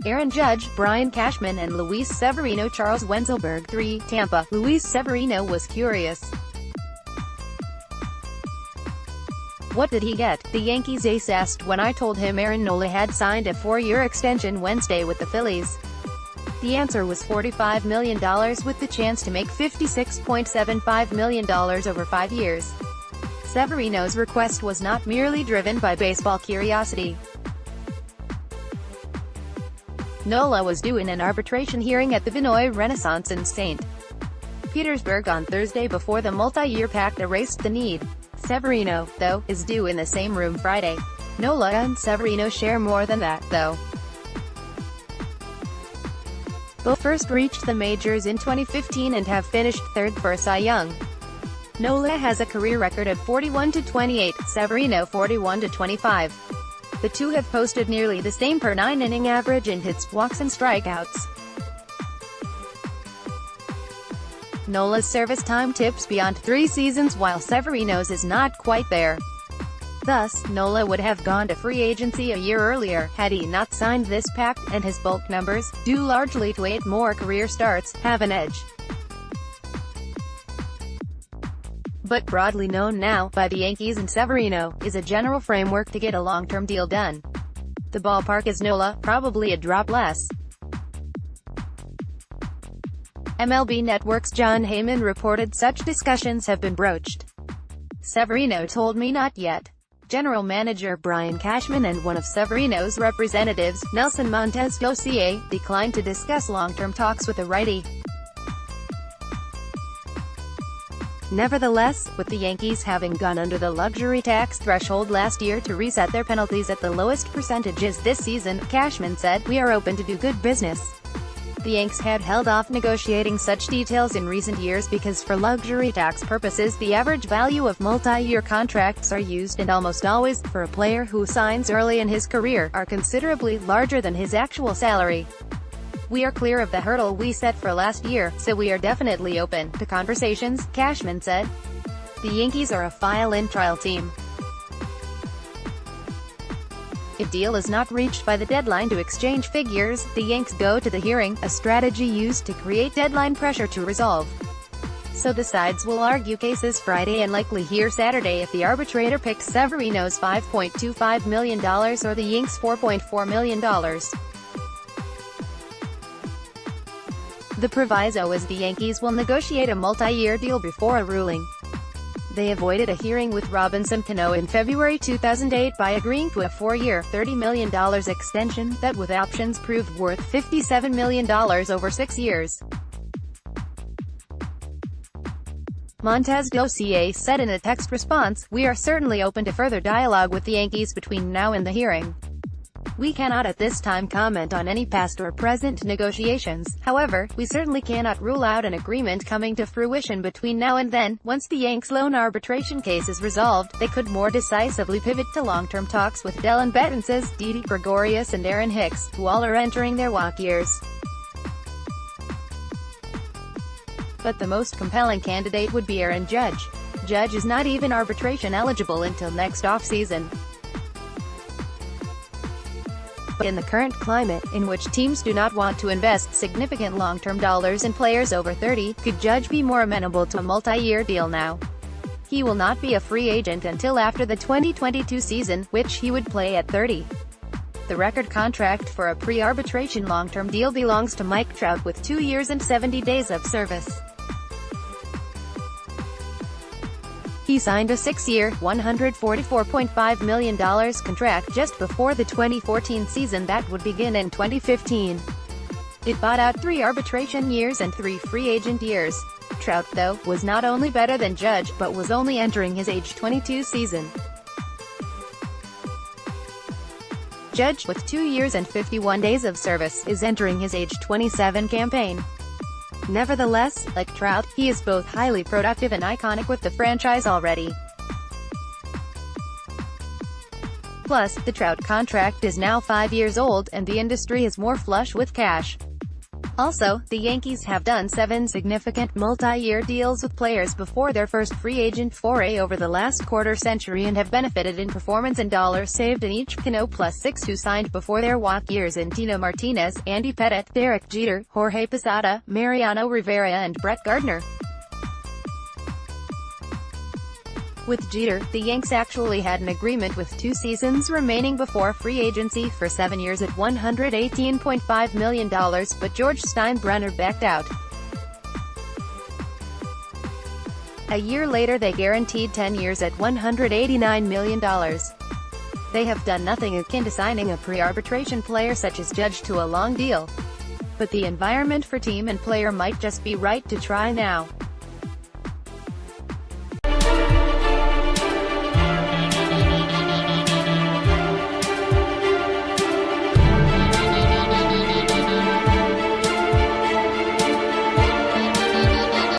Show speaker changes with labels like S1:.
S1: Aaron Judge, Brian Cashman and Luis Severino. Charles Wenzelberg 3, Tampa. Luis Severino was curious. What did he get? The Yankees ace asked when I told him Aaron Nola had signed a 4-year extension Wednesday with the Phillies. The answer was $45 million with the chance to make $56.75 million over 5 years. Severino's request was not merely driven by baseball curiosity. Nola was due in an arbitration hearing at the Vinoy Renaissance in St. Petersburg on Thursday before the multi-year pact erased the need. Severino, though, is due in the same room Friday. Nola and Severino share more than that, though. Both first reached the majors in 2015 and have finished third for Cy Young. Nola has a career record of 41-28, Severino 41-25. The two have posted nearly the same per 9-inning average in hits, walks and strikeouts. Nola's service time tips beyond 3 seasons while Severino's is not quite there. Thus, Nola would have gone to free agency a year earlier, had he not signed this pact, and his bulk numbers, due largely to 8 more career starts, have an edge. But broadly known now, by the Yankees and Severino, is a general framework to get a long-term deal done. The ballpark is Nola, probably a drop less. MLB Network's John Heyman reported such discussions have been broached. Severino told me not yet. General manager Brian Cashman and one of Severino's representatives, Nelson Montez Dossier, declined to discuss long-term talks with the righty. Nevertheless, with the Yankees having gone under the luxury tax threshold last year to reset their penalties at the lowest percentages this season, Cashman said, "We are open to do good business." The Yanks had held off negotiating such details in recent years because for luxury tax purposes the average value of multi-year contracts are used and almost always, for a player who signs early in his career, are considerably larger than his actual salary. "We are clear of the hurdle we set for last year, so we are definitely open to conversations," Cashman said. The Yankees are a file-in trial team. If deal is not reached by the deadline to exchange figures, the Yanks go to the hearing, a strategy used to create deadline pressure to resolve. So the sides will argue cases Friday and likely hear Saturday if the arbitrator picks Severino's $5.25 million or the Yanks' $4.4 million. The proviso is the Yankees will negotiate a multi-year deal before a ruling. They avoided a hearing with Robinson Cano in February 2008 by agreeing to a 4-year, $30 million extension that with options proved worth $57 million over 6 years. Montez Dossier said in a text response, "We are certainly open to further dialogue with the Yankees between now and the hearing. We cannot at this time comment on any past or present negotiations. However, we certainly cannot rule out an agreement coming to fruition between now and then. Once the Yanks' loan arbitration case is resolved, they could more decisively pivot to long-term talks with Dellin Betances, Didi Gregorius and Aaron Hicks, who all are entering their walk years." But the most compelling candidate would be Aaron Judge. Judge is not even arbitration eligible until next offseason. But in the current climate, in which teams do not want to invest significant long-term dollars in players over 30, could Judge be more amenable to a multi-year deal now? He will not be a free agent until after the 2022 season, which he would play at 30. The record contract for a pre-arbitration long-term deal belongs to Mike Trout with 2 years and 70 days of service. He signed a 6-year, $144.5 million contract just before the 2014 season that would begin in 2015. It bought out 3 arbitration years and 3 free agent years. Trout, though, was not only better than Judge, but was only entering his age 22 season. Judge, with 2 years and 51 days of service, is entering his age 27 campaign. Nevertheless, like Trout, he is both highly productive and iconic with the franchise already. Plus, the Trout contract is now 5 years old, and the industry is more flush with cash. Also, the Yankees have done 7 significant multi-year deals with players before their first free agent foray over the last quarter-century and have benefited in performance and dollars saved in each. Cano plus 6 who signed before their walk years in Tino Martinez, Andy Pettitte, Derek Jeter, Jorge Posada, Mariano Rivera and Brett Gardner. With Jeter, the Yanks actually had an agreement with 2 seasons remaining before free agency for 7 years at $118.5 million, but George Steinbrenner backed out. A year later they guaranteed 10 years at $189 million. They have done nothing akin to signing a pre-arbitration player such as Judge to a long deal. But the environment for team and player might just be right to try now.